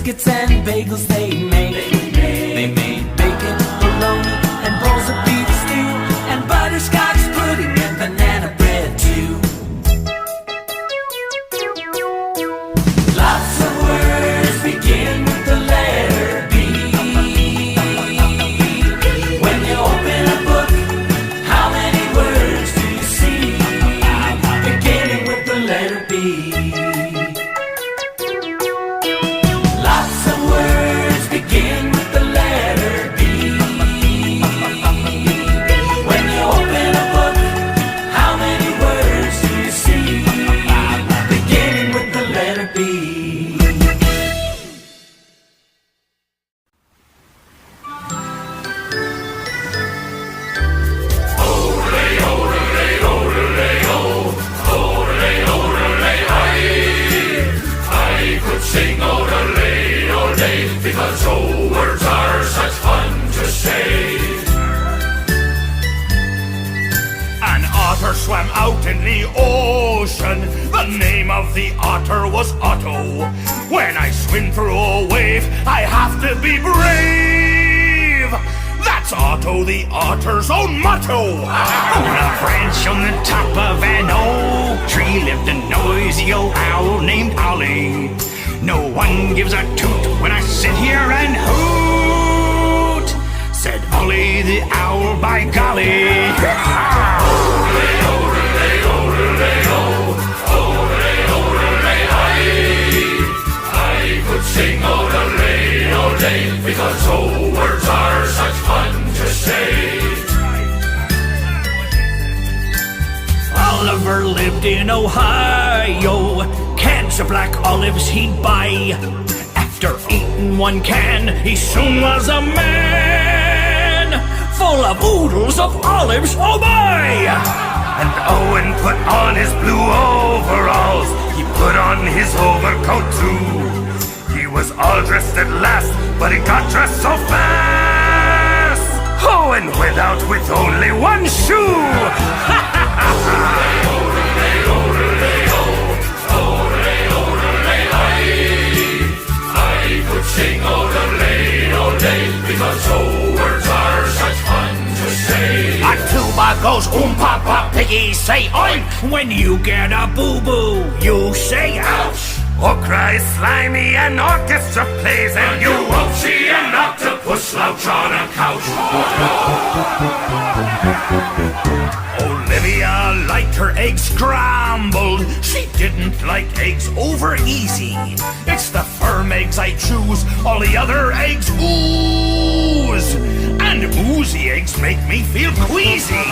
biscuits and bagels they made. They made bacon, bologna, and bowls of beef stew, and butterscotch pudding and banana bread too. Lots of words begin with the letter B. When you open a book, how many words do you see beginning with the letter B? Lots of words begin with the letter B. When you open a book, how many words do you see beginning with the letter B? I could sing odelay, odelay, because old words are such fun to say. An otter swam out in the ocean. The name of the otter was Otto. When I swim through a wave, I have to be brave. That's Otto the otter's own motto. On a branch on the top of an oak tree lived a noisy old owl named Ollie. No one gives a toot when I sit here and hoot, said Ollie the owl, by golly. Odelay, odelay, odelay, oh, odelay, odelay, I could sing odelay, odelay, because old words are such fun to say. Oliver lived in Ohio. Cans of black olives he'd buy. After eating one can, he soon was a man, full of oodles of olives, oh my! And Owen put on his blue overalls. He put on his overcoat too. He was all dressed at last, but he got dressed so fast. Owen went out with only one shoe. I could sing odelay, odelay, because old words are such fun to say. A tuba goes papa, piggy say oink. When you get a boo-boo, you say ouch. Okra is slimy and orchestra plays, and you won't see an octopus slouch on a couch. Olivia liked her eggs scrambled. She didn't like eggs over easy. It's the firm eggs I choose, all the other eggs ooze. And oozy eggs make me feel queasy.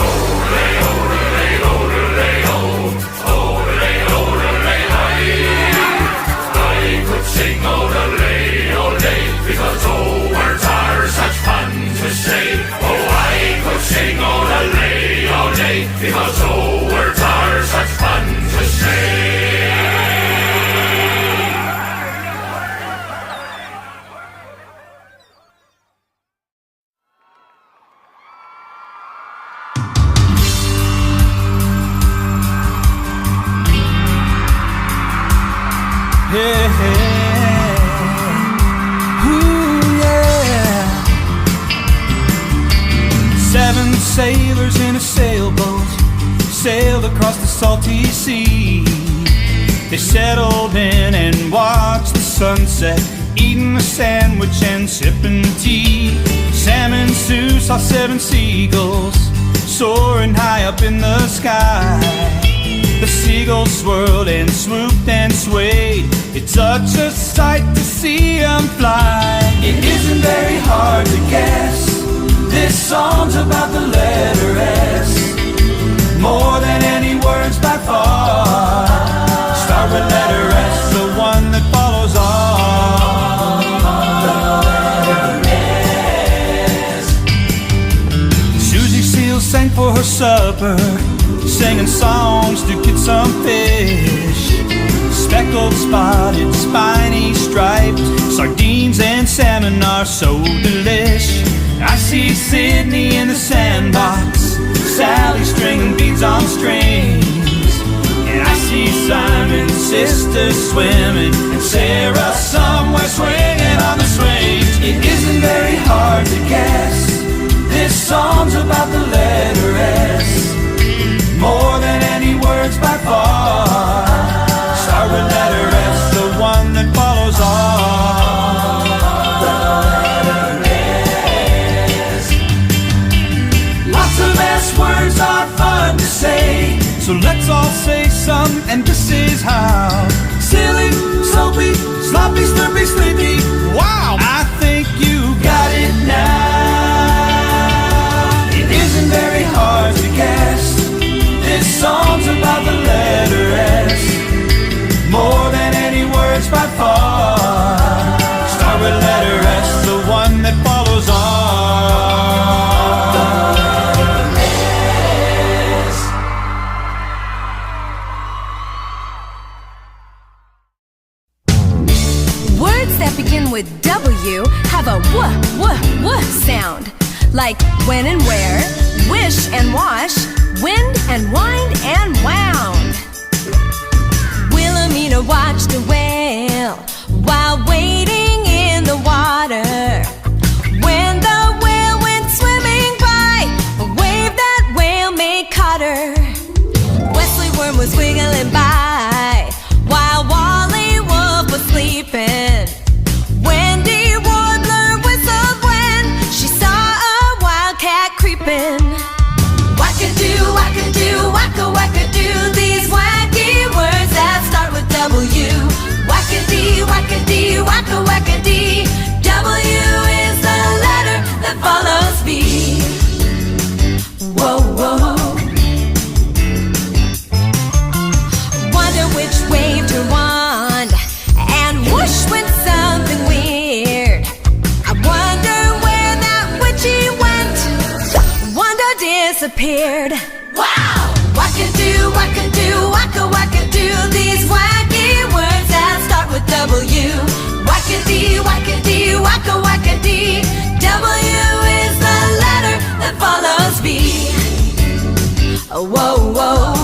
Odelay, odelay, odelay, oh, odelay, odelay, I could sing odelay, odelay, because old words are such fun to say. Oh, I could sing odelay, odelay, because old words are such fun to say. Yeah. Ooh, yeah. 7 sailors in a sailboat sailed across the salty sea. They settled in and watched the sunset, eating a sandwich and sipping tea. Sam and Sue saw 7 seagulls soaring high up in the sky. The seagulls swirled and swooped and swayed. It's such a sight to see them fly. It isn't very hard to guess, this song's about the letter S. More than any words by far. Start with letter S, the one that follows on. The letter S. Susie Seal sang for her supper, singing songs to get some fish. Speckled, spotted, spiny, striped sardines and salmon are so delish. I see Sydney in the sandbox, Sally stringing beads on strings, and I see Simon's sister Liza's swimming and Sarah's somewhere swinging on the swings. It isn't very hard to guess. This song's about the letter S, more than any words by far. Start with letter S, the one that follows on. The letter S. Lots of S words are fun to say, so let's all say some, and this is how. Silly, soapy, sloppy, slurpy, sleepy. Wow! I think you got it now. It isn't very hard to guess. This song's about the letter S, more than any words by far. Start with letter S, the one that follows on. Words that begin with W have a w sound, like when and where, wish and wash, wind and wind and wound. Wilhelmina watched a whale while wading in the water. When the whale went swimming by, a wave that whale made caught her. Wesley Worm was wiggling by while Wally Wolf was sleeping. Wendy Warbler whistled when she saw a wildcat creeping. Wackadoo, wackadoo, wacka wackadoo, these wacky words that start with W. Wackadee, wackadee, wacka wackadee, W is the letter that follows B. Whoa, whoa. Wonder which waved her wand, and whoosh went something weird. I wonder where that witchy went. Wanda disappeared. Wow! Wackadoo, wackadoo, wacka wackadoo, these wacky words that start with W. Wackadee, wackadee, wacka wackadee, W is the letter that follows B. Whoa, whoa.